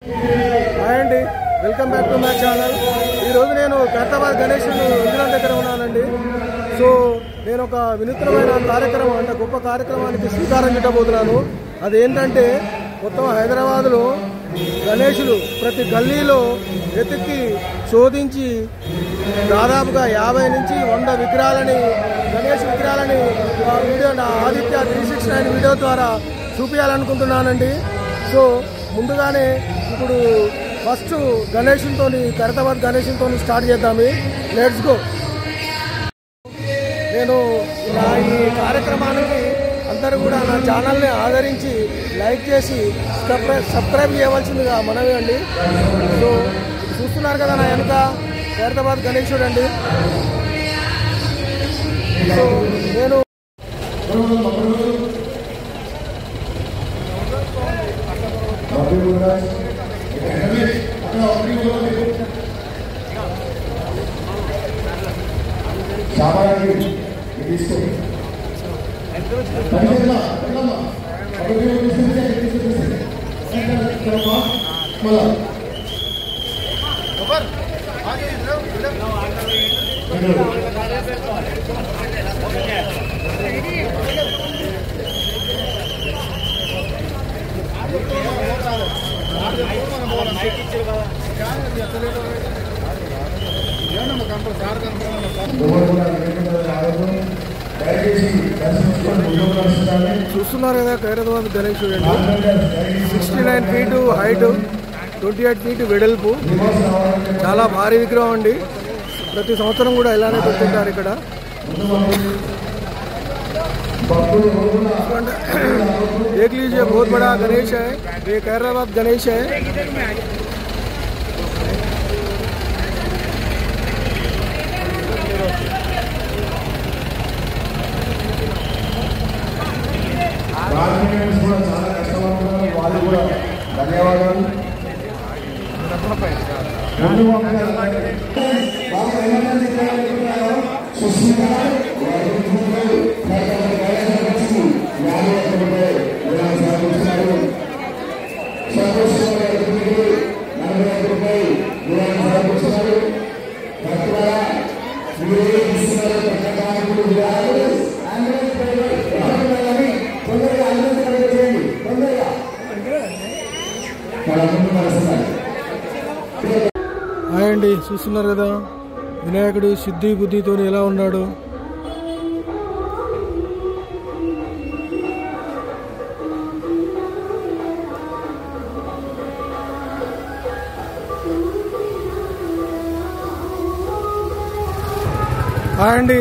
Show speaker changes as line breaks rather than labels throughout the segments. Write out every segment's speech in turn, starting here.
Hi అండి, welcome back to my channel. ఈరోజు నేను ఖైరతాబాద్ గణేష్ విగ్రహం దగ్గర ఉన్నానండి. సో నేను ఒక వినూత్నమైన కార్యక్రమం అంటే గొప్ప కార్యక్రమానికి శ్రీకారం చుట్టబోతున్నాను. అదేంటంటే మొత్తం హైదరాబాద్లో గణేషులు ప్రతి గల్లీలో వెతికి శోధించి దాదాపుగా 50 నుంచి 100 విగ్రహాలని గణేష్ విగ్రహాలని వీడియో నా ఆదిత్య 369 వీడియో ద్వారా చూపించాలనుకుంటున్నానండి. సో ముందుగానే ఇప్పుడు ఫస్ట్ గణేషులతో ఖైరతాబాద్ గణేషులతో స్టార్ట్ చేద్దాము. Let's go. నేను నా ఈ కార్యక్రమానికి అందరూ కూడా నా ఛానల్ని ఆదరించి లైక్ చేసి సబ్స్క్రైబ్ చేయవలసిందిగా మనవి అండి. సో చూస్తున్నారు కదా నా వెనుక ఖైరతాబాద్ గణేశుడు అండి. సో నేను చూస్తున్నారు కదా ఖైరతాబాద్ గణేశుడు అండి. 69 feet హైట్, 28 feet వెడల్పు, చాలా భారీ విగ్రహం అండి. ప్రతి సంవత్సరం కూడా ఇలానే పెట్టుకుంటారు ఇక్కడ. देख लीजिए बहुत बड़ा गणेश है, ये खैराबाद गणेश है.
ధన్యవాదాలు.
హాయ్ అండి, చూస్తున్నారు కదా వినాయకుడు సిద్ధి బుద్ధితో ఎలా ఉన్నాడు. హాయ్ అండి,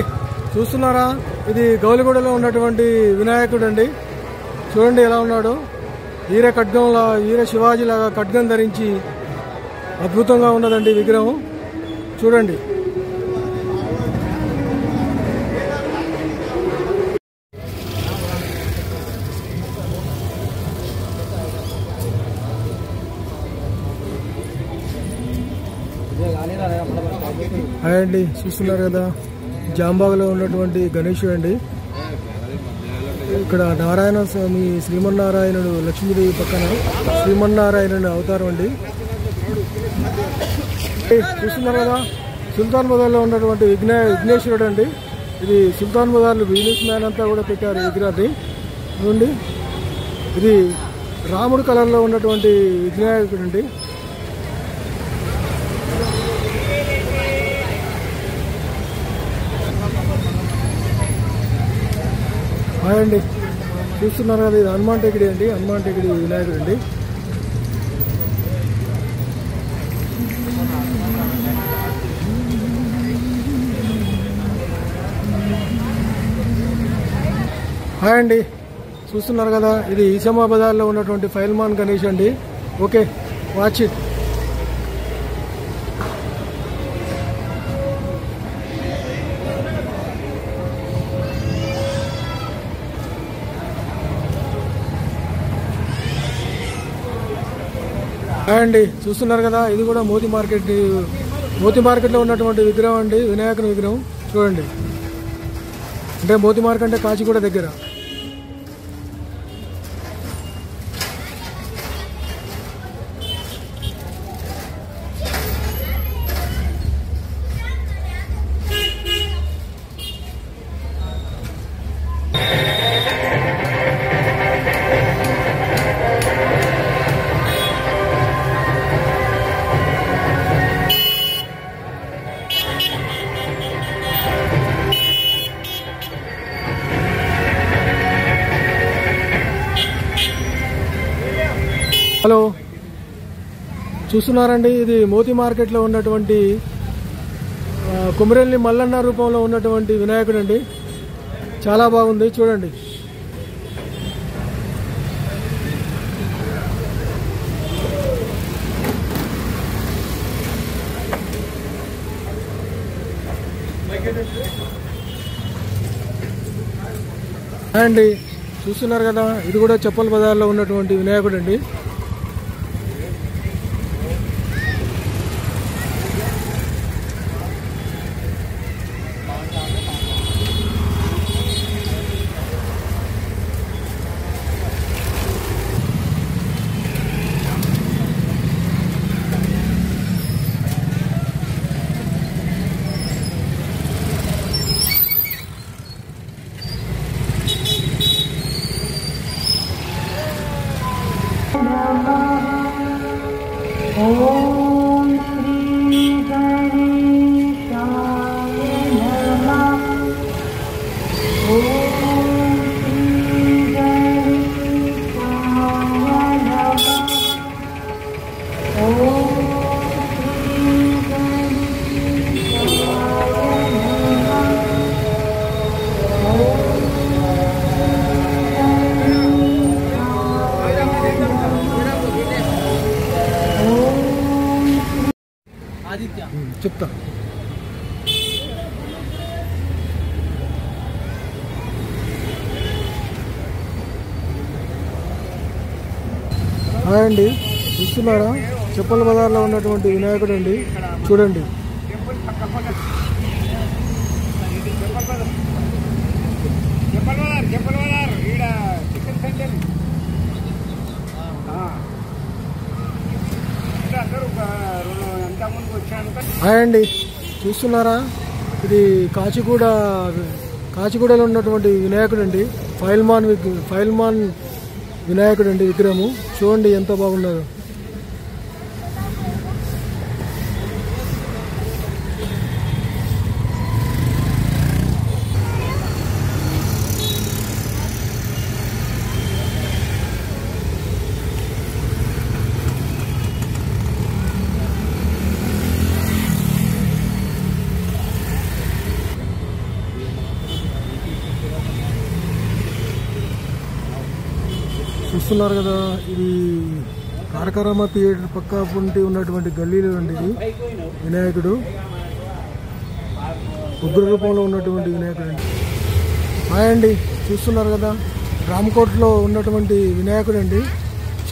చూస్తున్నారా ఇది గౌలిగూడలో ఉన్నటువంటి వినాయకుడు అండి. చూడండి ఎలా ఉన్నాడు. ఈర ఖడ్గంలా, ఈర శివాజీ లాగా ఖడ్గం ధరించి అద్భుతంగా ఉన్నదండి విగ్రహం. చూడండి. హాయ్ అండి, చూస్తున్నారు కదా జాంబాగ్లో ఉన్నటువంటి గణేశుడు అండి. ఇక్కడ నారాయణ స్వామి, శ్రీమన్నారాయణుడు, లక్ష్మీదేవి పక్కన శ్రీమన్నారాయణుడు అవతారం అండి. చూస్తున్నారు కదా సుల్తాన్ బజార్లో ఉన్నటువంటి విఘ్నేశ్వరుడు అండి. ఇది సుల్తాన్ బజార్లో బిజినెస్ మ్యాన్ అంతా కూడా పెట్టారు ఈ విగ్రహాన్ని. చూడండి, ఇది రాముడు కలర్లో ఉన్నటువంటి వినాయకుడు అండి. హాయ్ అండి, చూస్తున్నారు కదా ఇది హనుమాన్ టెకిడి అండి. హనుమాన్ టెకిడి వినాయకుడు అండి. హాయ్ అండి, చూస్తున్నారు కదా ఇది ఈసమా బజార్లో ఉన్నటువంటి ఫైల్మాన్ గణేష్ అండి. Okay, watch it. హాయ్ అండి, చూస్తున్నారు కదా ఇది కూడా మోతీ మార్కెట్లో ఉన్నటువంటి విగ్రహం అండి, వినాయకుని విగ్రహం. చూడండి, అంటే మోతీ మార్కెట్ అంటే కాచిగూడ దగ్గర. హలో, చూస్తున్నారండి, ఇది మోతి మార్కెట్లో ఉన్నటువంటి కుమరెల్లి మల్లన్న రూపంలో ఉన్నటువంటి వినాయకుడు అండి. చాలా బాగుంది, చూడండి. అండి చూస్తున్నారు కదా, ఇది కూడా చెప్పల బజార్లో ఉన్నటువంటి వినాయకుడు అండి. చెప్తా. హాయ్ అండి, చూస్తున్నారా, చెప్పల బజార్లో ఉన్నటువంటి వినాయకుడు అండి. చూడండి. హాయ్ అండి, చూస్తున్నారా, ఇది కాచిగూడలో ఉన్నటువంటి వినాయకుడు అండి. ఫైల్మాన్ వినాయకుడు అండి విగ్రహము. చూడండి ఎంత బాగున్నదో. చూస్తున్నారు కదా, ఇది తారకరామ థియేటర్ పక్క పొంటి ఉన్నటువంటి గల్లీలో అండి ఇది వినాయకుడు. ఉగ్ర రూపంలో ఉన్నటువంటి వినాయకుడు అండి. హాయ్ అండి, చూస్తున్నారు కదా, రామకోట్లో ఉన్నటువంటి వినాయకుడు అండి.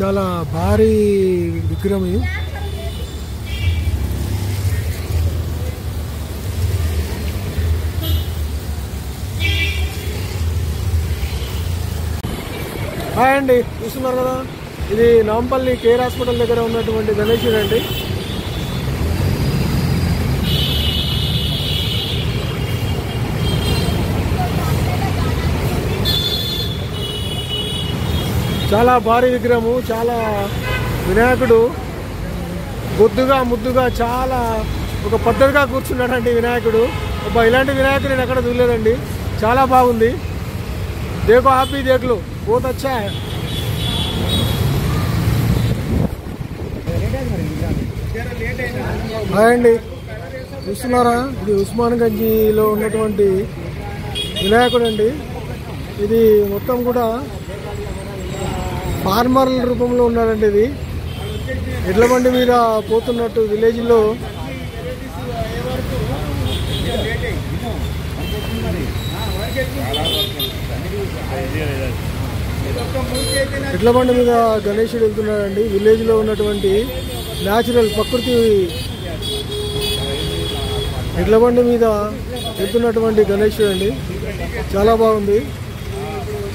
చాలా భారీ విగ్రహం ఇది. హాయ్ అండి, చూస్తున్నారు కదా, ఇది నాంపల్లి కేర్ హాస్పిటల్ దగ్గర ఉన్నటువంటి గణేశుడు అండి. చాలా భారీ విగ్రహము, చాలా వినాయకుడు ముద్దుగా చాలా ఒక పద్ధతిగా కూర్చున్నాడండి వినాయకుడు. ఇలాంటి వినాయకుడు నేను ఎక్కడ చూడలేదండి. చాలా బాగుంది. देखो आप भी देख लो, बहुत अच्छा है. హాయ్ అండి, చూస్తున్నారా, ఇది ఉస్మాన్ గంజిలో ఉన్నటువంటి వినాయకుడు అండి. ఇది మొత్తం కూడా ఫార్మర్ రూపంలో ఉన్నాడండి. ఇది ఎడ్ల బండి మీద పోతున్నట్టు విలేజ్లో ఎడ్ల బండి మీద గణేశుడు వెళ్తున్నాడండి. విలేజ్లో ఉన్నటువంటి న్యాచురల్ ప్రకృతి ఎడ్ల బండి మీద వెళ్తున్నటువంటి గణేశుడు అండి. చాలా బాగుంది.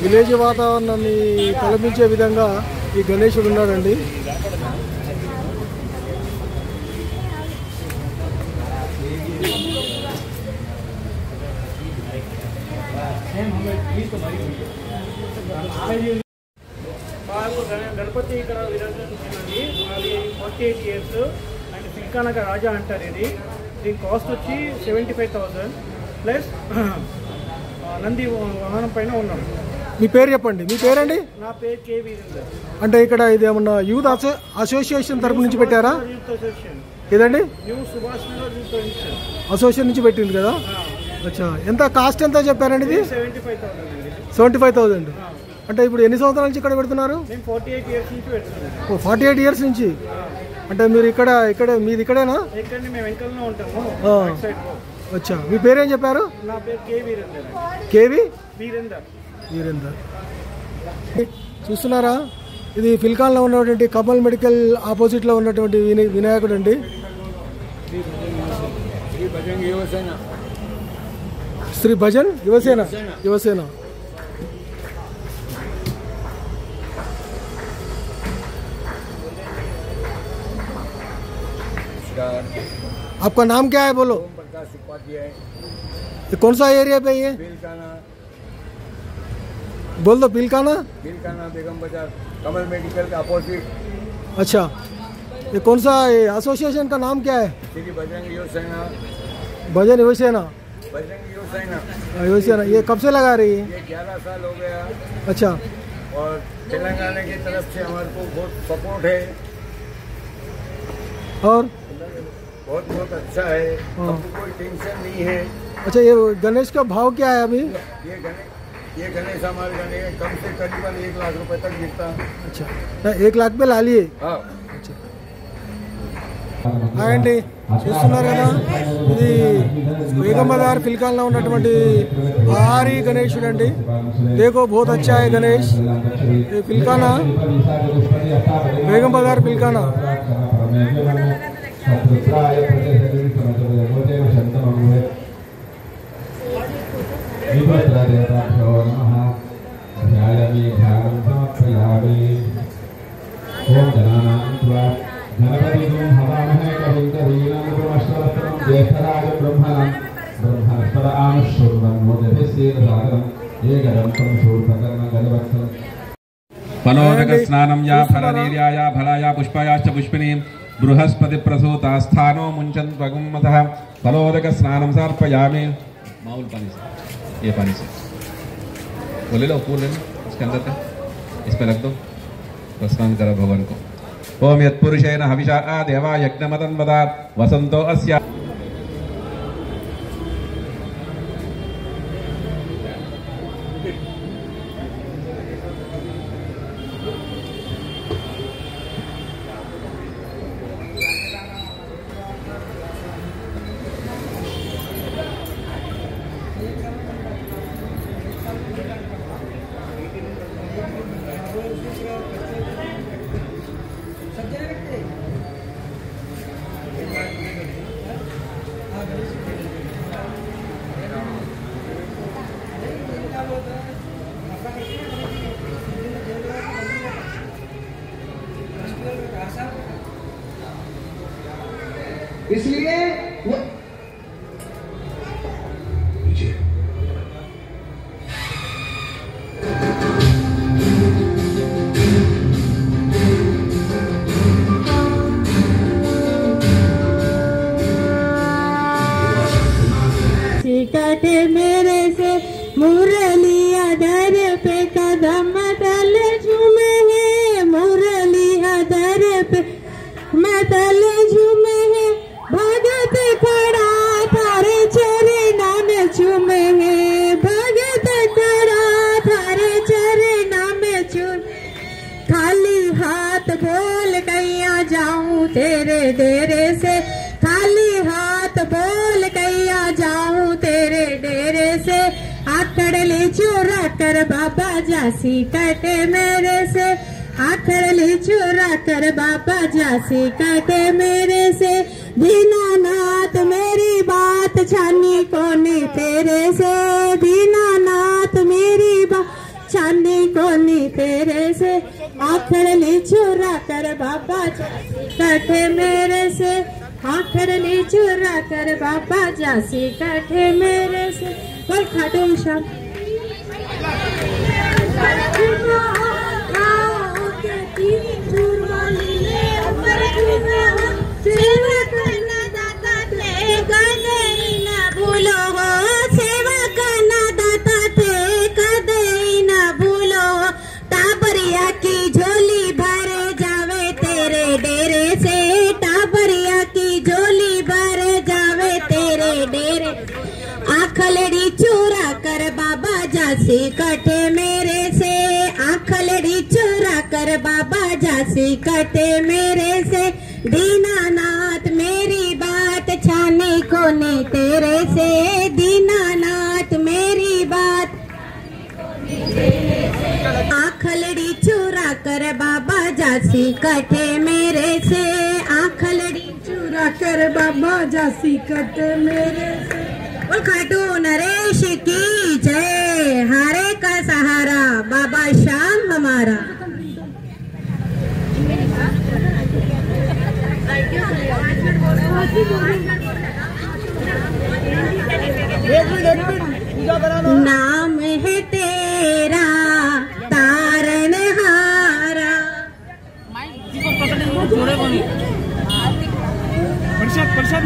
విలేజ్ వాతావరణాన్ని కల్పించే విధంగా ఈ గణేశుడు ఉన్నాడండి.
గణపతి ఇక్కడ విరాజిస్తున్నది. అది 48 years అండ్ సిల్కానగ రాజా అంటారు. ఇది దీని కాస్ట్ వచ్చి 75,000 ప్లస్ నంది వాహనం పైన ఉన్నాం.
మీ పేరు చెప్పండి. మీ పేరండి?
నా పేరు కే వీరేందర్.
అంటే ఇక్కడ ఇది ఏమన్నా యూత్ అసోసియేషన్ తరపు నుంచి పెట్టారా?
యూత్ అసోసియేషన్
ఏదండి?
New Subhash Nagar youth
association నుంచి పెట్టింది కదా. అచ్చా, ఎంత కాస్ట్ ఎంత చెప్పారండి ఇది?
75,000.
75,000. అంటే ఇప్పుడు ఎన్ని సంవత్సరాల నుంచి ఇక్కడ పెడుతున్నారు?
మేము 48 ఇయర్స్ నుంచి పెడుతున్నాము.
48 ఇయర్స్ నుంచి. అంటే మీరు ఇక్కడ మీది ఇక్కడేనా?
ఇక్కడ మేము వెంకల్లో ఉంటాము.
అచ్చా, మీ పేరేం చెప్పారు?
నా పేరు కే వీరేందర్.
కేవి
వీరేందర్.
చూస్తున్నారా, ఇది ఫిల్కాన్లో ఉన్నటువంటి కమల్ మెడికల్ ఆపోజిట్లో ఉన్నటువంటి వినాయకుడు అండి. శ్రీ భజన్ యువసేన. आपका नाम क्या है बोलो?
प्रकाश उपाध्याय।
ये कौन सा एरिया पे ये? बोल दो। पिलकाना बेगम बाजार कमल मेडिकल के अपोजिट। अच्छा, ये कौन सा एसोसिएशन का नाम क्या है?
श्री बजरंग युवसेना।
भजन युवसेना।
युवसेना
ये कब से लगा रही है?
ये 11 साल हो गया।
अच्छा,
और तेलंगाना की तरफ से हमारे को बहुत सपोर्ट है और बहुत अच्छा है। हमको कोई टेंशन नहीं है।
अच्छा, ये गणेश का भाव क्या है अभी?
ये गणेश हमारे गणेश कम से करीबन 1 लाख रुपए तक गिरता।
अच्छा, 1 लाख पे ला लिए? హాయ్ అండి, చూస్తున్నారు కదా, ఇది బేగం బజార్ ఫిల్కాన్లో ఉన్నటువంటి భారీ గణేశుడు అండి. देखो बहुत अच्छा है गणेश। ये फिलकाना बेगम बाजार फिलकाना।
फलोदक स्नानं या फलनीर्याया फलाया पुष्पायाश्च पुष्पिनी बृहस्पति प्रसूता स्थानो मुंचन त्वगुम्मतः फलोदक स्नानं समर्पयामि। माउल पानी से, ये पानी से वो ले लो, फूल ले लो, इसके अंदर का इस पे रख दो, स्नान करो भगवान को। ओम यत्पुरुषेण हविषा देवा यज्ञमतन्वदा वसंतो अस्या।
इसलिए
कटे मेरे से मुरली अधर पे कदम तल झूमे है, मुरली अधर पे मतल झूमे है, भगत खड़ा थारे चरणा में चूमे है, भगत खड़ा थारे चरणा में चूमे। खाली हाथ बोल कैया जाऊं तेरे डेरे से, खाली हाथ बोल कैया जाऊं तेरे डेरे से। आखड़ ली चुरा कर बाबा जासी कटे मेरे से, आखड़ ली चुरा कर बाबा जासी कटे मेरे से। दीनानाथ मेरी बात छानी कोनी तेरे से, दीनानाथ मेरी बात छानी कोनी तेरे से। आखड़ ली चुरा कर बाबा जासी कटे मेरे से, आखड़ ली चुरा कर बाबा जासी कटे मेरे से। बोल खाटू श्याम। भूलो हो सेवा करना दाता थे कदे न भूलो। से, टाबरिया की झोली भर जावे तेरे डेरे। आखलड़ी चूरा कर बाबा झांसी कटे मेरे से, आखलड़ी चूरा कर बाबा झांसी कटे मेरे से। दीनानाथ मेरी बात छाने कोने तेरे से, दीनानाथ मेरी बात। आखलड़ी चूरा कर बाबा झांसी कटे मेरे से, आखलड़ी चूरा कर बाबा झांसी कटे मेरे से। बोल खाटू नरेश की जय, हारे का सहारा बाबा श्याम हमारा। नाम है तेरा तारनहारा।
प्रसाद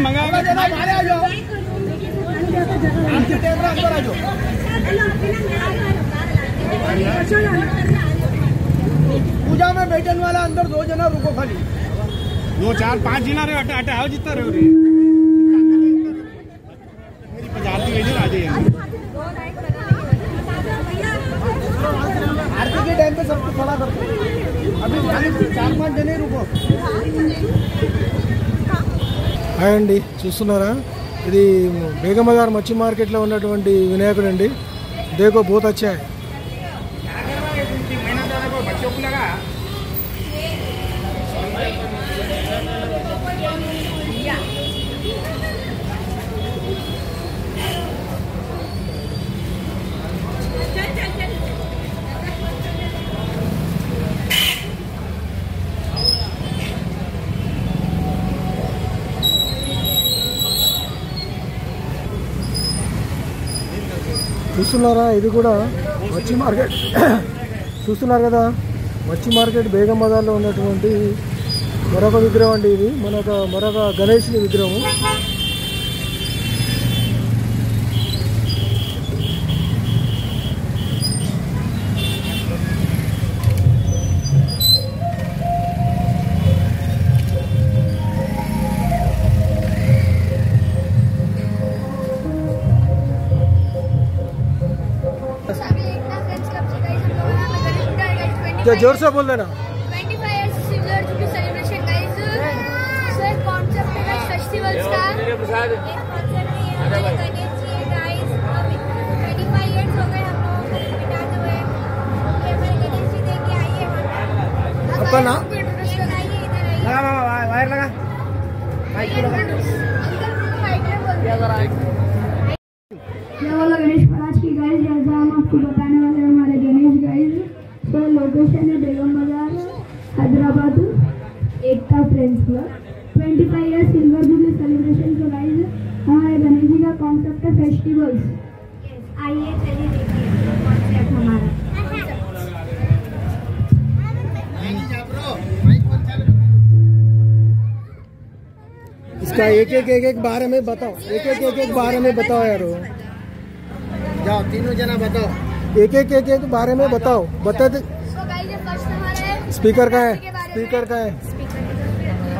पूजा में बैठने वाला अंदर 2 जना रुको खाली,
2 4 5 जना रे हटा आओ जितना रे मेरी पजाती है आ जाइए।
आरती के टाइम पे सबको खड़ा करते अभी 4-5 जने रुको। హాయ్ అండి, చూస్తున్నారా? ఇది బేగం బజార్ మచ్చి మార్కెట్లో ఉన్నటువంటి వినాయకుడు అండి. దేకో బహుత్ అచ్చా హై. చూస్తున్నారా? ఇది కూడా మచ్చి మార్కెట్ చూస్తున్నారు కదా, మచ్చి మార్కెట్ బేగం బజార్లో ఉన్నటువంటి మరొక విగ్రహం అండి. ఇది మరొక గణేశుని విగ్రహం. जोर से बोल देना।
25 years Silver Jubilee celebration guys. So एक concept है festivals का। एक concept है हमारे गणेश जी है guys। 25 years हो गए हम लोगों को बिताते हुए। ये हमारे गणेश जी देखे आइए।
आपका नाम?
लगा
वायर लगा।
ये वाला गणेश महाराज की गाइस, जैसा हम आपको बताने वाले हैं हमारे गणेश गाइस। तो लोकेशन है Begum Bazaar, Hyderabad, Ekta friends club. 25 year silver jubilee celebration को गाइस हमारे गणेश जी का कॉन्सेप्ट है फेस्टिवल्स। आइए चलिए देखिए कॉन्सेप्ट हमारा।
इसका एक बारे में बताओ, एक बारे में बताओ यार। जाओ तीनों जना बताओ, एक बारे में बताओ। बता दे। स्पीकर का है, स्पीकर का है।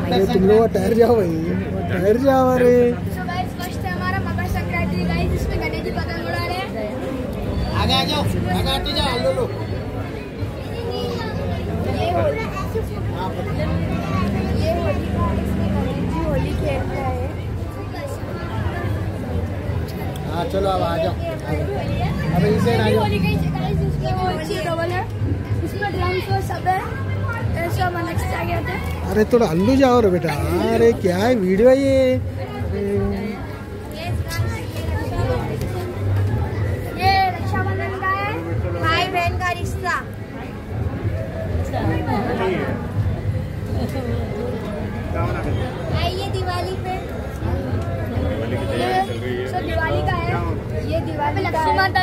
अरे तुम लोग ठहर जाओ भाई, ठहर जाओ। अरे
फर्स्ट है हमारा मकर संक्रांति गाइस, जिसमें गणेश जी पतंग उड़ा रहे हैं।
आगे आ जाओ, आगे आते जाओ। लो
ये होली होली खेलता है।
हाँ चलो अब आ जाओ। अब इसे आ जाओ।
डबल है, इसमें ड्रम्स और सब है। ऐसा मन एक्स्ट्रा गया था।
अरे थोड़ा हल्लू जाओ रे बेटा। अरे क्या है वीडियो है ये?
ये रक्षाबंधन का है, भाई बहन का रिश्ता। आइए दिवाली पे, ये सब दिवाली का है। ये दिवाली लक्ष्मी माता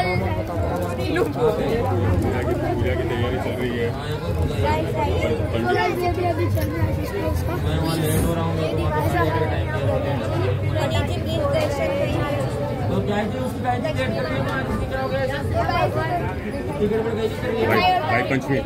अभी चल रहा है इसका। ये दिवाली
भाई पंचमी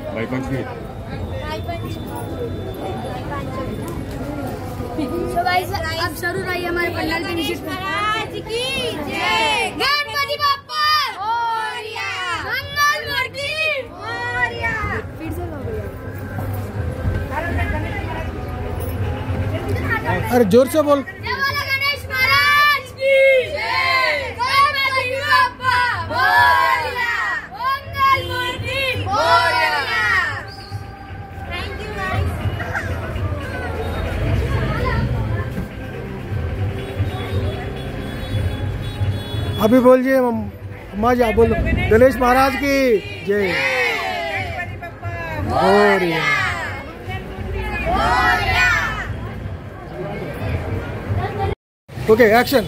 तो गाइस आप जरूर आइए हमारे पंडाल पे विजिट महाराज की जय। गणपति बप्पा मोरया, मंगल मूर्ति मोरया। फिर से
अरे जोर से बोल।
जय बोलो गणेश महाराज की जय। Ganpati Bappa Morya, Mangal Murti Morya. Thank you guys.
अभी बोलिए अम्मा जी, आप बोलो गणेश महाराज की जय। मोरया। Okay action.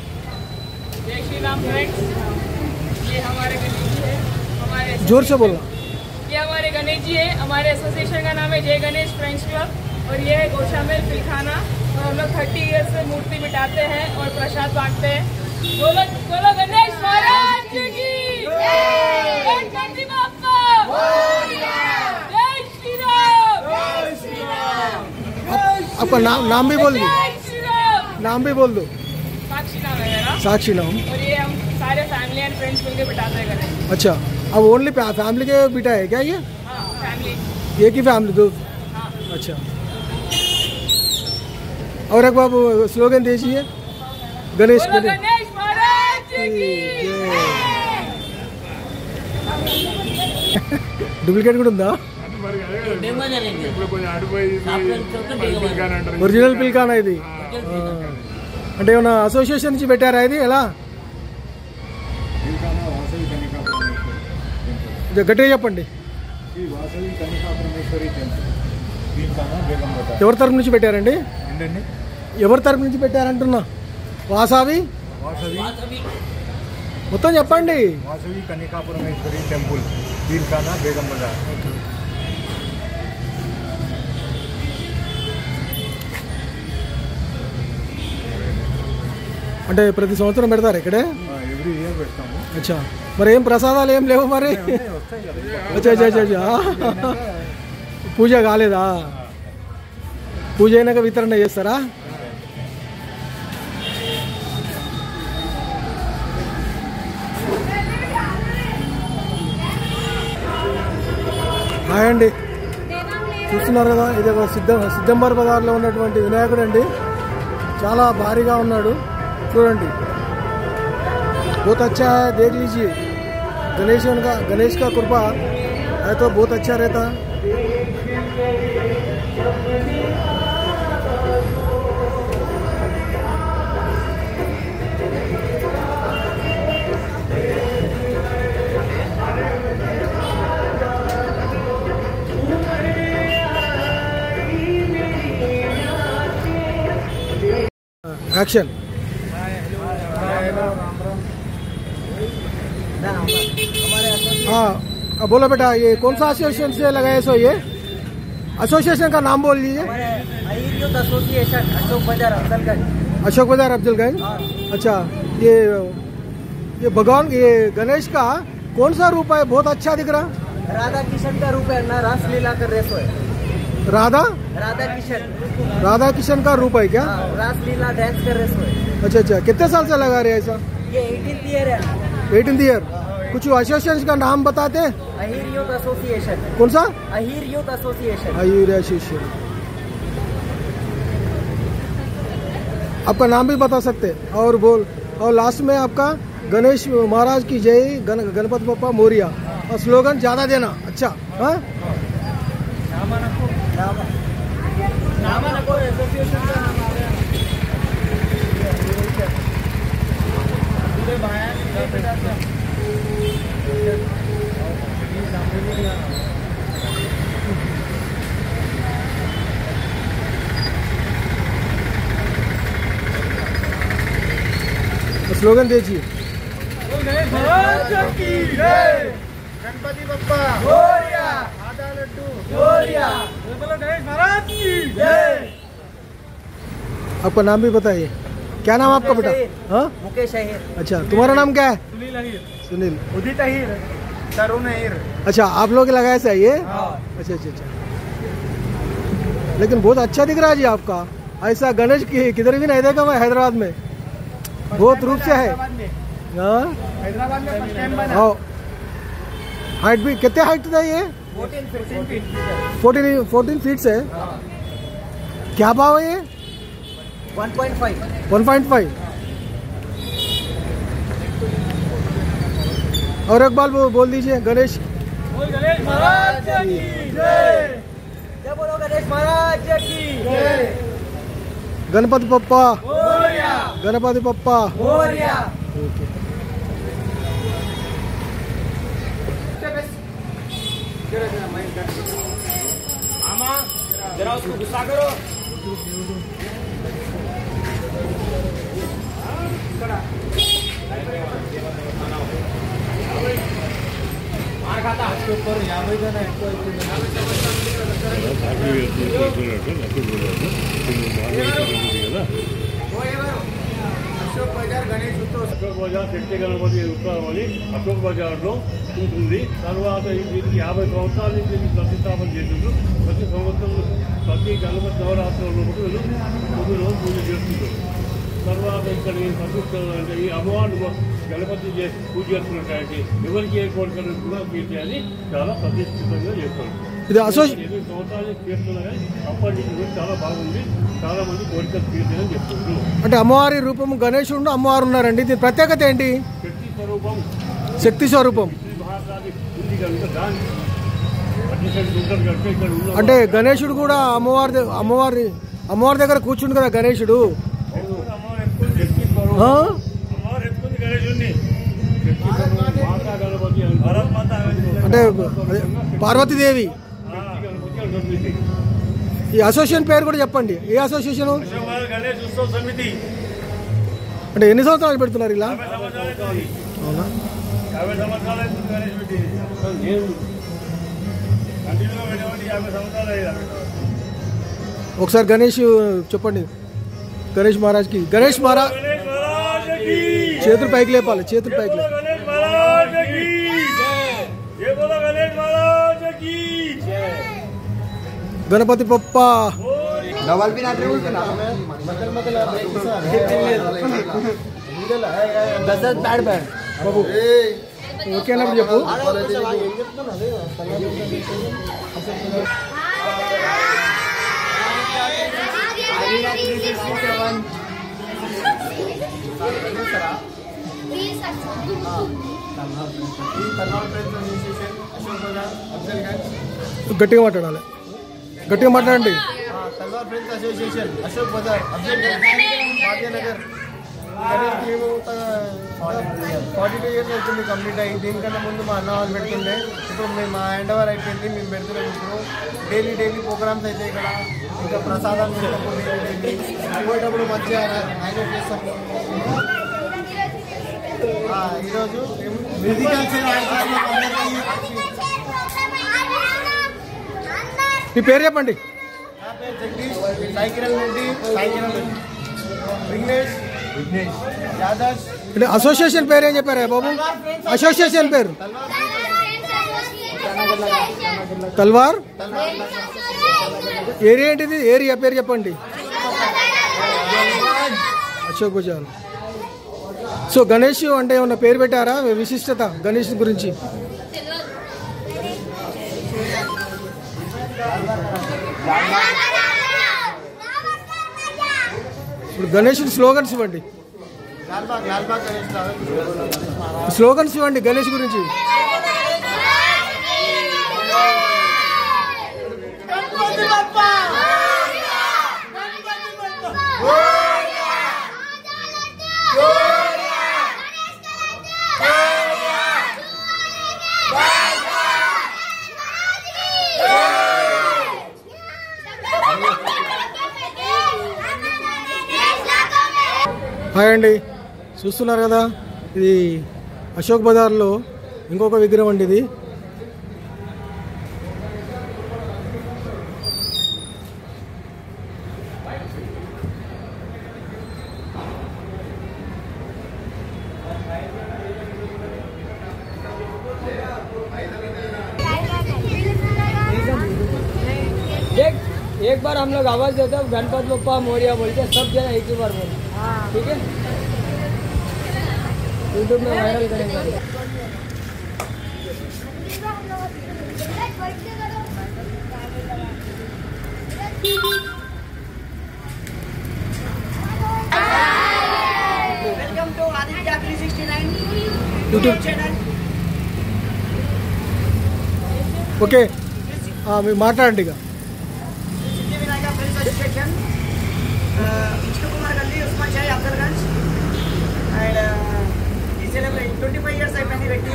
जय श्री राम फ्रेंड्स, ये हमारे गणेश जी है। हमारे
जोर से बोलना।
ये हमारे गणेश जी है। हमारे एसोसिएशन का नाम है जय गणेश फ्रेंड्स क्लब और ये है गौशामेल फिलखाना। और हम लोग 30 ईयर्स से मूर्ति बिठाते हैं और प्रसाद बांटते हैं। बोलो बोलो गणेश महाराज की जय। गणपति बप्पा मोरया, जय श्री राम।
आपका नाम भी बोल दो।
जय श्री राम।
नाम भी बोल दो।
साक्षी नाम है मेरा
साक्षी नाम।
और ये हम सारे फैमिली एंड फ्रेंड्स मिलकर बिठाते हैं गणेश।
अच्छा, अब ओनली फैमिली के बेटा है क्या ये?
हाँ फैमिली।
एक ही फैमिली दो?
हाँ।
अच्छा, और एक बाबू स्लोगन दीजिए। गणेश
बोलो गणेश महाराज की
जय। डुप्लिकेट కూడా ఉందా? ఒరిజినల్ పిల్కానా ఇది? అంటే ఏమన్నా అసోసియేషన్ నుంచి పెట్టారా ఇది? ఎలా గట్టిగా చెప్పండి. ఎవరి తరపు నుంచి పెట్టారండి? ఎవరి తరపు నుంచి పెట్టారంటున్నా? వాసవి మొత్తం చెప్పండి.
వాసవి కన్యకాపురమేశ్వరి టెంపుల్, పీర్ఖానా, బేగం బజార్.
అంటే ప్రతి సంవత్సరం పెడతారు ఇక్కడే?
ఎవ్రీ ఇయర్ పెడతాము.
అచ్చా, మరి ఏం ప్రసాదాలు ఏం లేవు మరి? అచ్చా అచ్చా అచ్చా, పూజ కాలేదా? పూజ అయినాక వితరణ చేస్తారా? హాయ్ అండి, చూస్తున్నారు కదా, ఇది ఒక సిద్ధంబర్ బజార్లో ఉన్నటువంటి వినాయకుడు అండి. చాలా భారీగా ఉన్నాడు చూడండి. बहुत अच्छा है, देख लीजिए. गणेश का कृपा है तो बहुत अच्छा रहता है. एक्शन. हाँ बोलो बेटा, ये कौन सा एसोसिएशन से लगाए सो? ये एसोसिएशन का नाम बोल लीजिए.
एसोसिएशन अशोक बाजार अफजलगंज.
अशोक बाजार अफजलगंज. अच्छा, ये भगवान, ये गणेश का कौन सा रूप है? बहुत अच्छा दिख रहा.
राधा किशन का रूप है ना, रासलीला कर रेसो है.
राधा किशन का रूप है क्या?
रासलीला डांस कर रेसो है.
अच्छा अच्छा, कितने साल से लगा रहे हैं ऐसा?
ये 18th ईयर है.
18th year. कुछ एसोसिएशन का नाम बताते हैं?
Ahir youth association.
कौन सा?
Ahir youth association.
Ahir association. आपका नाम भी बता सकते हैं और बोल, और लास्ट में आपका गणेश महाराज की जय, गणपति बप्पा मोरिया, और स्लोगन ज्यादा देना. अच्छा, हाँ
एसोसिएशन का नाम आ गया.
स्लोगन दीजिए.
गणपति बप्पा मोरया, आधा लड्डू मोरया, बोलो गणेश महाराज की जय.
आपका नाम भी बताइए. क्या नाम आपका बेटा? हाँ,
मुकेश अहीर.
अच्छा, तुम्हारा नाम क्या है?
सुनील अहीर.
सुनील.
उदित अहीर, तरुण अहीर.
अच्छा, आप लोग लगाए से ये? अच्छा अच्छा अच्छा. लेकिन बहुत अच्छा दिख रहा है जी आपका. ऐसा गणेश किधर भी नहीं देखा मैं हैदराबाद में, बहुत रूप से है।
हैदराबाद में फर्स्ट टाइम बना।
हाइट भी कितने हाइट था ये? 14 फीट से। क्या भाव है ये? 1.5। और एक बार बोल दीजिए गणेश
महाराज की जय। क्या बोलो गणेश महाराज की जय।
गणपति पप्पा
मोरया।
गणपति पप्पा
मोरया। मामा जरा उसको गुस्सा करो। मार खाता उसके ऊपर 50 जण అశోక్ బజార్ గణేష్ ఉత్సవ్.
అశోక్ బజార్ శక్తి గణపతి ఉత్సవం అని అశోక్ బజార్లో ఉంటుంది. తర్వాత దీనికి 50 సంవత్సరాల నుంచి దీన్ని ప్రతిష్టాపన చేసిండ్రు. ప్రతి సంవత్సరం ప్రతి గణపతి నవరాత్రుల రోజు పూజ చేస్తుంటారు. తర్వాత ఇక్కడ ప్రతిష్ఠలు అంటే ఈ అమ్మవారు గణపతి పూజ చేస్తున్నట్టు ఎవరికి ఏ కోరికలు కూడా తీర్చాలని చాలా ప్రతిష్ఠితంగా చేస్తారు.
ఇది
8 సంవత్సరాలు చేస్తున్నా కానీ అప్పటి నుంచి కూడా చాలా బాగుంది. చాలా మంది కోరికలు తీర్చాలని చెప్తున్నారు.
అంటే అమ్మవారి రూపం గణేశుడు అమ్మవారు ఉన్నారండి. దీని ప్రత్యేకత ఏంటి?
శక్తి స్వరూపం.
శక్తి స్వరూపం
ఉంది కనుక దాని ఉంటుంది కనుక ఇక్కడ ఉన్న
అంటే గణేశుడు కూడా అమ్మవారి దగ్గర కూర్చుండు కదా గణేశుడు. అంటే పార్వతీదేవి. ఈ అసోసియేషన్ పేరు కూడా చెప్పండి. ఏ అసోసియేషన్?
గణేష్ ఉత్సవ సమితి.
అంటే ఎన్ని సంవత్సరాలు పెడుతున్నారు ఇలా? అవునా?
50 సంవత్సరాలు గణేష్ పెట్టి కంటిన్యూగా పెట్టబట్టి 50 సంవత్సరాలు అయ్యారు.
ఒకసారి గణేష్ చెప్పండి. గణేష్ మహారాజ్ కి. గణేష్ మహారాజ్ చేతులు పైకి లేపాలి. చేతులు పైకి లేపాలి. గణపతి పప్ప. బాబు ఓకే అన్నప్పుడు చెప్పు. గట్టిగా మాట్లాడాలి. గట్టిగా మాట్లాడండి.
తల్వార్ ఫ్రెండ్స్ అసోసియేషన్ అశోక్ బజార్ భాగ్యనగర్. మేము 42 ఇయర్స్ అవుతుంది కంప్లీట్ అయ్యి. దీనికన్నా ముందు మా అన్న వాళ్ళు పెడుతుండే. ఇప్పుడు మేము మా హ్యాండ్ ఓవర్ అయిపోయింది. మేము పెడుతున్నాం. ఇప్పుడు డైలీ ప్రోగ్రామ్స్ అయితే ఇక్కడ ఇంకా ప్రసాదాలు పోయేటప్పుడు మంచిగా హైలైట్ చేస్తాం. ఈరోజు మ్యూజికల్
మీ పేరు చెప్పండి.
నా పేరు జగదీష్. సాయి కిరణ్ రెడ్డి. విఘ్నేష్ యాదవ్.
అంటే అసోసియేషన్ పేరు ఏం చెప్పారా బాబు? అసోసియేషన్ పేరు తల్వార్. ఏరియా ఏంటిది? ఏరియా పేరు చెప్పండి. అశోక్ బజార్. సో గణేష్ అంటే ఏమన్నా పేరు పెట్టారా? విశిష్టత గణేష్ గురించి. ఇప్పుడు గణేష్ స్లోగన్స్ ఇవ్వండి. స్లోగన్స్ ఇవ్వండి గణేష్ గురించి. హాయ్ అండి, చూస్తున్నారు కదా, ఇది అశోక్ బజార్లో ఇంకొక విగ్రహం అండి. ఇది
एक बार हम लोग आवाज देते हैं गणपति बप्पा मोरिया बोलते हैं, सब जन एक ही बार बोले, ठीक है? यूट्यूब में वायरल करेंगे।
Welcome to Aditya 369
YouTube
channel.
Okay మీరు మాట్లాడండి ఇక.
సిద్ధివినాయక ఫ్రెండ్స్ అసోసియేషన్, విష్ణు కుమార్ గల్లీ, ఉస్మాన్ షాహీ, అఫ్జల్గంజ్. అండ్ ఈ సెలబ్రేట్ 25 years అయిపోయింది పెట్టి.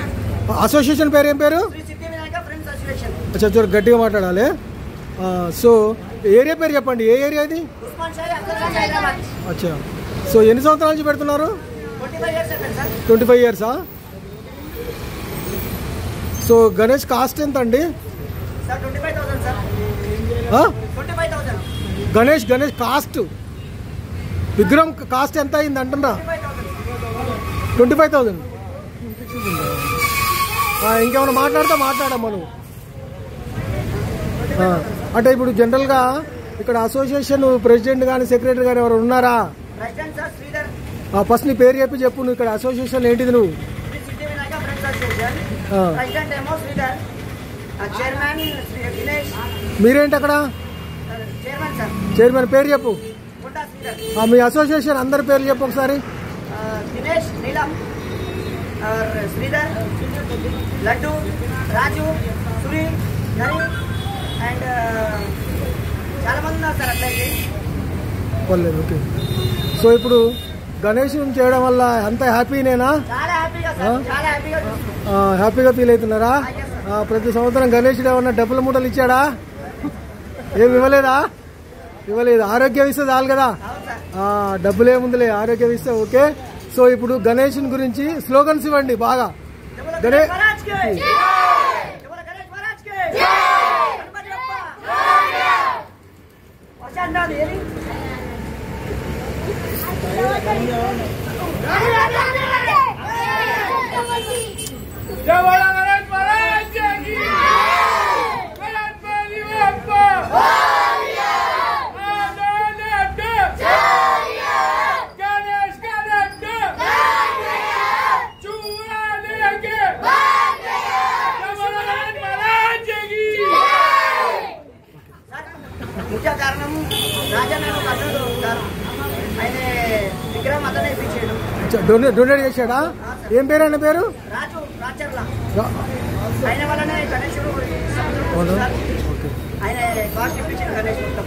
అసోసియేషన్ పేరు ఏం పేరు?
Shri Siddhivinayak friends association.
అచ్చా చూడు గట్టిగా మాట్లాడాలి. సో ఏరియా పేరు చెప్పండి, ఏ ఏరియా ఇది?
ఉస్మాన్ షాహీ, అఫ్జల్గంజ్, హైదరాబాద్.
అచ్చా సో ఎన్ని సంవత్సరాల నుంచి పెడుతున్నారు?
25 years అయిపోయింది sir.
25 years. So Ganesh cost ఎంత అండి?
Sir 25,000 sir. 25,000.
గణేష్ కాస్ట్ విగ్రహం కాస్ట్ ఎంత అయింది అంటున్నా? 25,000. ఇంకేమైనా మాట్లాడమ్మా నువ్వు. అంటే ఇప్పుడు జనరల్గా ఇక్కడ అసోసియేషన్ ప్రెసిడెంట్ కానీ సెక్రటరీ కానీ ఎవరు ఉన్నారా?
President sir Sridhar.
ఫస్ట్ నీ పేరు చెప్పు నువ్వు ఇక్కడ అసోసియేషన్ ఏంటిది నువ్వు?
Shri Siddhivinayak friends association. President ఏమో శ్రీధర్, చైర్మన్ దినేష్.
మీరేంటి అక్కడ?
Chairman sir.
చైర్మన్ పేరు చెప్పు.
గుండా శ్రీధర్.
మీ అసోసియేషన్ అందరి పేర్లు చెప్పు ఒకసారి.
दिनेश, नीलम और श्रीधर, लड्डू, राजू, सुरी, नरी అండ్ చాలా మంది ఉన్నారు సార్. అట్లయితే
పర్లేదు. ఓకే సో ఇప్పుడు గణేష్ చేయడం వల్ల అంత హ్యాపీనేనా?
చాలా హ్యాపీగా సార్, చాలా హ్యాపీగా.
హ్యాపీగా ఫీల్ అవుతున్నారా? ప్రతి సంవత్సరం గణేషుడు ఏమన్నా డబ్బుల మూటలు ఇచ్చాడా? ఏమి ఇవ్వలేదా? ఇవ్వలేదు. ఆరోగ్యం ఇస్తే చాలు కదా, డబ్బులేముందిలే, ఆరోగ్యం ఇస్తే ఓకే. సో ఇప్పుడు గణేష్ గురించి స్లోగన్స్ ఇవ్వండి బాగా. గణేష్
ముఖ్య కారణం రాజన్న ఆయన విగ్రహం అతనే ఇప్పించాడు.
డొనేట్ చేశాడా? ఏం పేరు ఆయన పేరు?
రాజు రాచర్ల. ఆయన వల్లనే గణేశుడు ఆయన కాస్ట్ ఇప్పించాడు గణేష్ మొత్తం.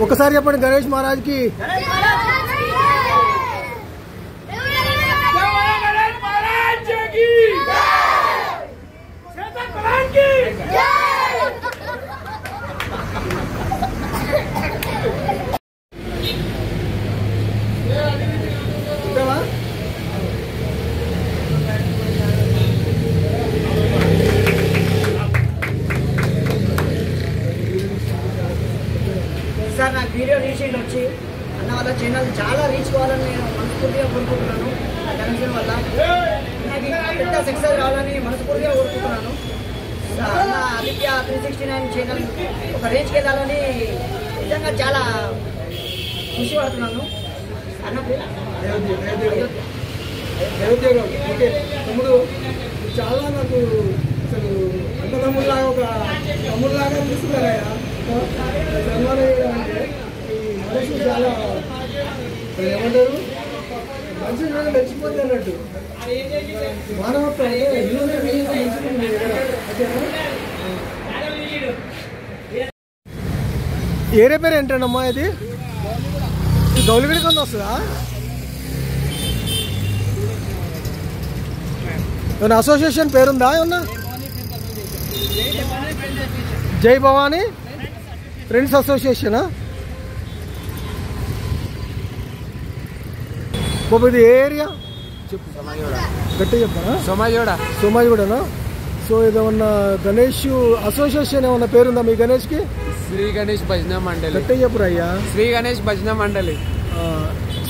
ఒకసారి చెప్పండి గణేష్ మహారాజ్ కి.
సార్ నాకు వీడియో రీసెంట్ వచ్చి అన్న వల్ల ఛానల్ చాలా రీచ్ కావాలని నేను మనస్ఫూర్తిగా కోరుకుంటున్నాను. కనెక్షన్ వల్ల నాకు పెద్ద సక్సెస్ కావాలని మనస్ఫూర్తిగా కోరుకుంటున్నాను. అన్న ఆదిత్య 369 ఛానల్ ఒక రీచ్కి వెళ్ళాలని నిజంగా చాలా ఖుషి పడుతున్నాను. అన్న
ఓకే తమ్ముడు చాలా నాకు అసలు అన్నదమ్ముల్లాగా ఒక తమ్ముళ్ళలాగా తీసుకున్నారయ్యా. అంటే ఈ మనిషి చాలా ఏమంటారు మనిషి మెచ్చిపోతే అన్నట్టు మానవత్వం అంటే ఏరే పేరు ఏంటమ్మా ఇది? గౌలిగడి కొంత వస్తుందా? ఏమన్నా అసోసియేషన్ పేరుందా ఏమన్నా? జై భవానీ ఫ్రెండ్స్ అసోసియేషనా? బాబు ఇది ఏ ఏరియా చెప్పు, గట్టి చెప్పనా? సోమాజిగూడనా? సో ఇదేమన్నా గణేష్ అసోసియేషన్ ఏమన్నా పేరుందా మీ గణేష్కి?
శ్రీ గణేష్ భజన మండలి.
గట్టి చెప్పురా అయ్యా.
శ్రీ గణేష్ భజన మండలి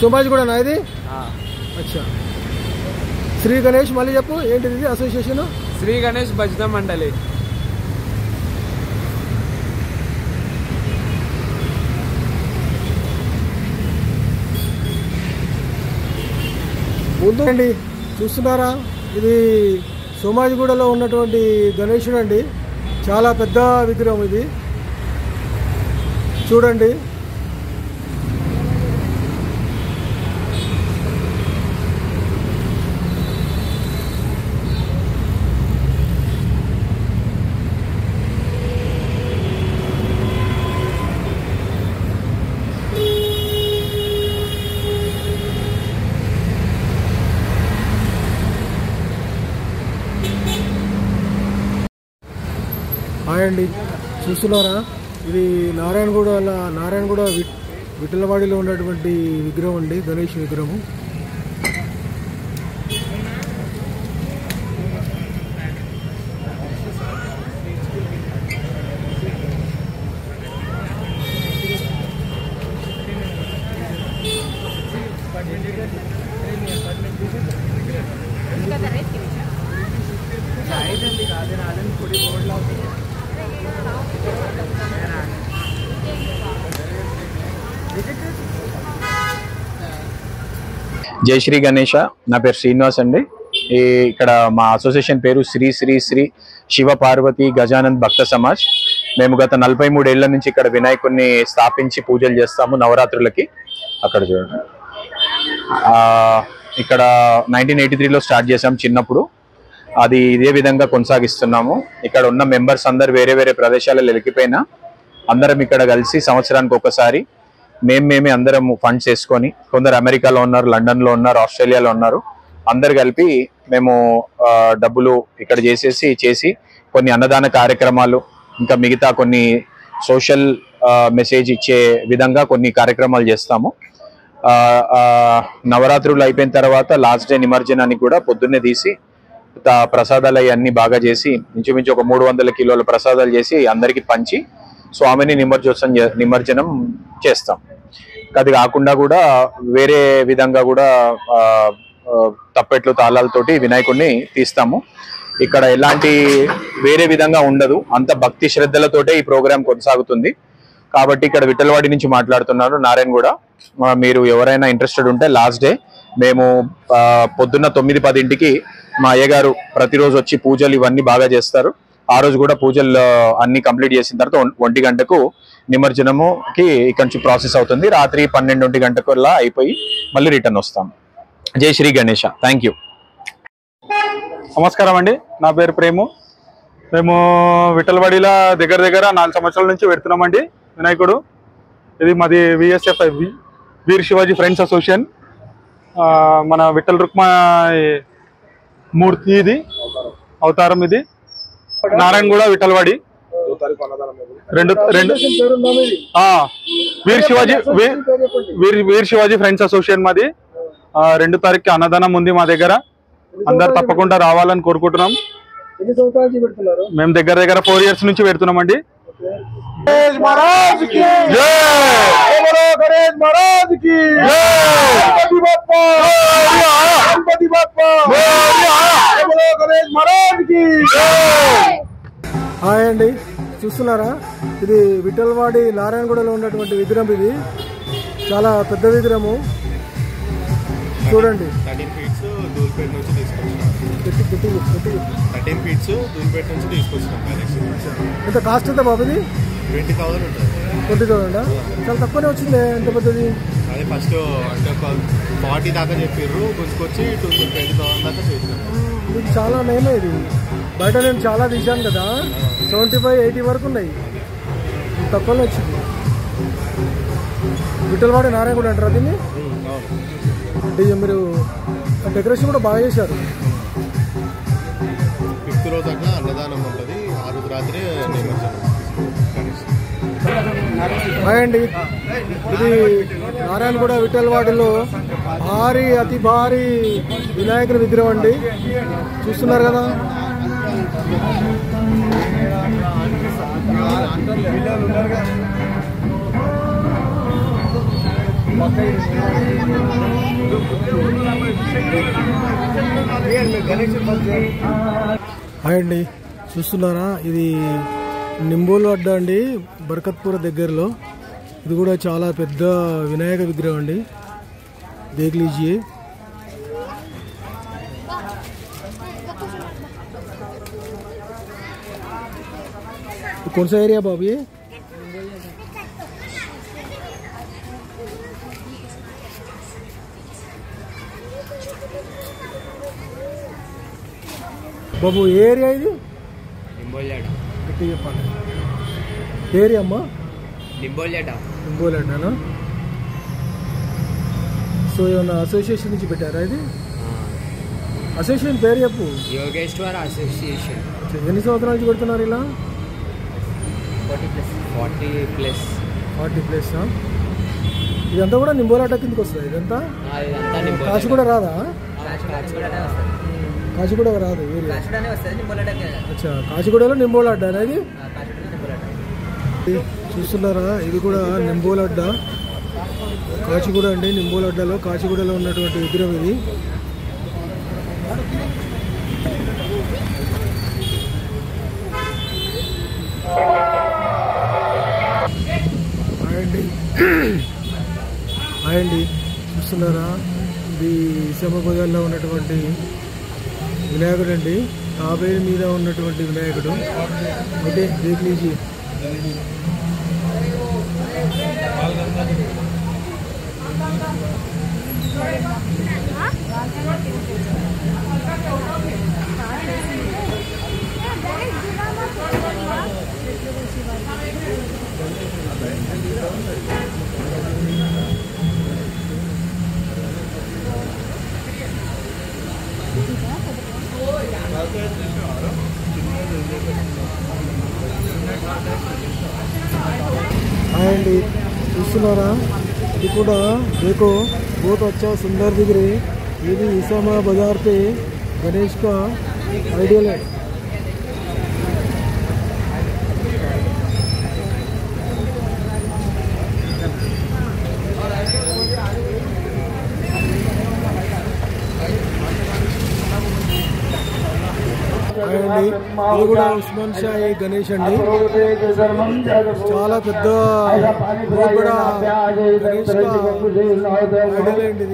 సోమాజిగూడనా ఇది? అచ్చా శ్రీ గణేష్ మళ్ళీ చెప్పు ఏంటిది ఇది అసోసియేషన్?
శ్రీ గణేష్ భజన మండలి.
ముందు అండి చూస్తున్నారా, ఇది సోమాజిగూడలో ఉన్నటువంటి గణేశుడు అండి. చాలా పెద్ద విగ్రహం ఇది చూడండి. హాయ్ అండి, చూస్తున్నారా, ఇది నారాయణగూడ విఠలవాడిలో ఉన్నటువంటి విగ్రహం అండి, గణేష్ విగ్రహం.
జై శ్రీ గణేష. నా పేరు శ్రీనివాస్ అండి. ఇక్కడ మా అసోసియేషన్ పేరు శ్రీ శ్రీ శ్రీ శివ పార్వతి గజానంద్ భక్త సమాజ్. మేము గత 43 ఏళ్ల నుంచి ఇక్కడ వినాయకుడిని స్థాపించి పూజలు చేస్తాము నవరాత్రులకి. అక్కడ చూడండి, ఇక్కడ 1983లో స్టార్ట్ చేసాం చిన్నప్పుడు. అది ఇదే విధంగా కొనసాగిస్తున్నాము. ఇక్కడ ఉన్న మెంబర్స్ అందరు వేరే వేరే ప్రదేశాలలో వెళ్ళిపోయినా అందరం ఇక్కడ కలిసి సంవత్సరానికి ఒకసారి మేమే అందరం ఫండ్స్ వేసుకొని, కొందరు అమెరికాలో ఉన్నారు, లండన్లో ఉన్నారు, ఆస్ట్రేలియాలో ఉన్నారు, అందరు కలిపి మేము డబ్బులు ఇక్కడ చేసి కొన్ని అన్నదాన కార్యక్రమాలు, ఇంకా మిగతా కొన్ని సోషల్ మెసేజ్ ఇచ్చే విధంగా కొన్ని కార్యక్రమాలు చేస్తాము. నవరాత్రులు అయిపోయిన తర్వాత లాస్ట్ డే నిమజ్జనానికి కూడా పొద్దున్నే తీసి ప్రసాదాలు అవన్నీ బాగా చేసి ఇంచుమించు ఒక 300 కిలోల ప్రసాదాలు చేసి అందరికీ పంచి స్వామిని నిమజ్జనం చేస్తాం. అది కాకుండా కూడా వేరే విధంగా కూడా తప్పెట్లు తాళాలతోటి వినాయకుడిని తీస్తాము. ఇక్కడ ఎలాంటి వేరే విధంగా ఉండదు, అంత భక్తి శ్రద్ధలతోటే ఈ ప్రోగ్రాం కొనసాగుతుంది. కాబట్టి ఇక్కడ విఠలవాడి నుంచి మాట్లాడుతున్నారు, నారాయణగూడ. మీరు ఎవరైనా ఇంట్రెస్టెడ్ ఉంటే లాస్ట్ డే మేము పొద్దున్న 9-10కి మా అయ్యగారు ప్రతిరోజు వచ్చి పూజలు ఇవన్నీ బాగా చేస్తారు. ఆ రోజు కూడా పూజలు అన్ని కంప్లీట్ చేసిన తర్వాత 1 గంటకు నిమజ్జనముకి ఇక్కడ నుంచి ప్రాసెస్ అవుతుంది. రాత్రి 12 గంటకు అయిపోయి మళ్ళీ రిటర్న్ వస్తాం. జై శ్రీ గణేష. Thank you.
నమస్కారం అండి, నా పేరు ప్రేము. మేము విఠలవాడిలో దగ్గర 4 సంవత్సరాల నుంచి పెడుతున్నామండి వినాయకుడు. ఇది మాది VSF వీర్ శివాజీ ఫ్రెండ్స్ అసోసియేషన్. మన విఠల రుక్మ మూర్తి ఇది అవతారం. ఇది నారాయణగూడ విఠలవాడి వీర్ శివాజీ ఫ్రెండ్స్ అసోసియేషన్ మాది. 2 తారీఖుకి అన్నదానం ఉంది మా దగ్గర. అందరు తప్పకుండా రావాలని కోరుకుంటున్నాం. మేము దగ్గర 4 years నుంచి పెడుతున్నామండి.
హాయ్ అండి, చూస్తున్నారా, ఇది విఠలవాడి నారాయణగూడలో ఉన్నటువంటి విగ్రహం. ఇది చాలా పెద్ద విగ్రహము చూడండి.
13 feet దూల్పేట నుంచి తీసుకొచ్చాం. 13 feet దూల్పేట నుంచి తీసుకొచ్చాం.
ఎంత కాస్ట్ ఎంత బాబు? ఇది
20,000 ఉంటుంది.
20,000? చాలా తక్కువనే వచ్చింది. ఎంత పెద్దది?
అదే ఫస్ట్ అంటే 40 దాకా చెప్పారు, కొంచెంకొచ్చి 20,000 దాకా చేసాం.
ఇది చాలా నేమే. ఇది బయట నేను చాలా తీశాను కదా, 75-80 వరకు ఉన్నాయి. తక్కువనే వచ్చింది. విఠలవాడి నారాయణగూడ అంటారా దీన్ని? అంటే మీరు డెకరేషన్ కూడా బాగా చేశారు.
5th రోజు అట్లా అన్నదానం ఉంటుంది, ఆ రోజు రాత్రి
హాయ్ అండి, ఇది నారాయణగూడ విఠలవాడిలో అతి భారీ వినాయకుడి విగ్రహం అండి. చూస్తున్నారు కదా. హాయ్ అండి, చూస్తున్నారా, ఇది నింబోలు అడ్డ అండి, బర్కత్పూర్ దగ్గరలో. ఇది కూడా చాలా పెద్ద వినాయక విగ్రహం అండి. దేఖ్ లీజియే. कौन सा एरिया बाबू ये? బాబు ఏ ఏరియా ఇది? గట్టి చెప్పాలి. ఏరియా అమ్మా? నింబోలేటనా? సో ఏమన్నా అసోసియేషన్ నుంచి పెట్టారా ఇది? అసోసియేషన్ పేరు చెప్పు.
యోగేశ్వర అసోసియేషన్.
ఎన్ని సంవత్సరాల నుంచి పెడుతున్నారు ఇలా? 40+. ఇదంతా కూడా నింబోలాట కిందకి వస్తుంది. ఇదంతా కాచిగూడ రాదా? కాచిగూడ రాదు ఏరియా. అచ్చా, కాచిగూడలో నింబోలాడ్డ అనేది చూస్తున్నారా? ఇది కూడా నింబోలడ్డ, కాచిగూడ అండి. నింబోలడ్డలో కాచిగూడలో ఉన్నటువంటి విగ్రహం ఇది. అండి చూస్తున్నారా? ఇది ఇసమ బజార్లో ఉన్నటువంటి వినాయకుడు అండి. తాబేలు మీద ఉన్నటువంటి వినాయకుడు. ఓకే, దేఖ్ లీజియే. అండి చూస్తున్నారా? ఇది కూడా देखो बहुत अच्छा सुंदर दिख रही है. ये भी इसामा बाजार पे गणेश का आइडियल है. అండి ఇది కూడా ఉస్మాన్ షాహీ గణేష్ అండి. చాలా పెద్ద గణేష్ ఐడియల్ అండి.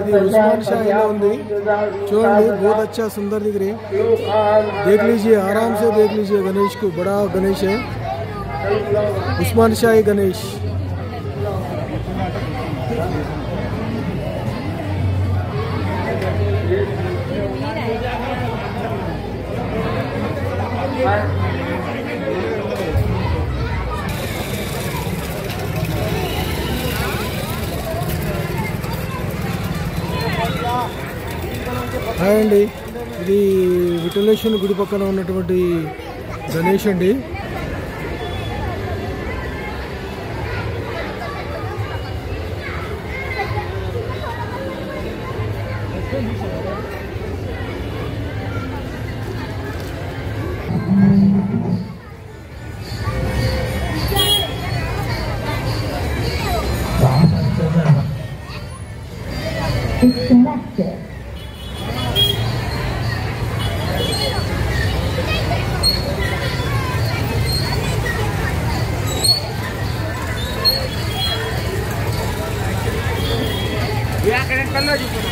ఇది ఉస్మాన్ షాహీలో ఉంది. చూడండి, बहुत अच्छा सुंदर दिख रही है. देख लीजिए, आराम से देख लीजिए. गणेश को बड़ा गणेश है, उस्मान शाही गणेश. హాయ్ అండి, ఇది విఠలేశ్వరుని గుడి పక్కన ఉన్నటువంటి గణేష్ అండి.
कनेक्ट कर लो जी.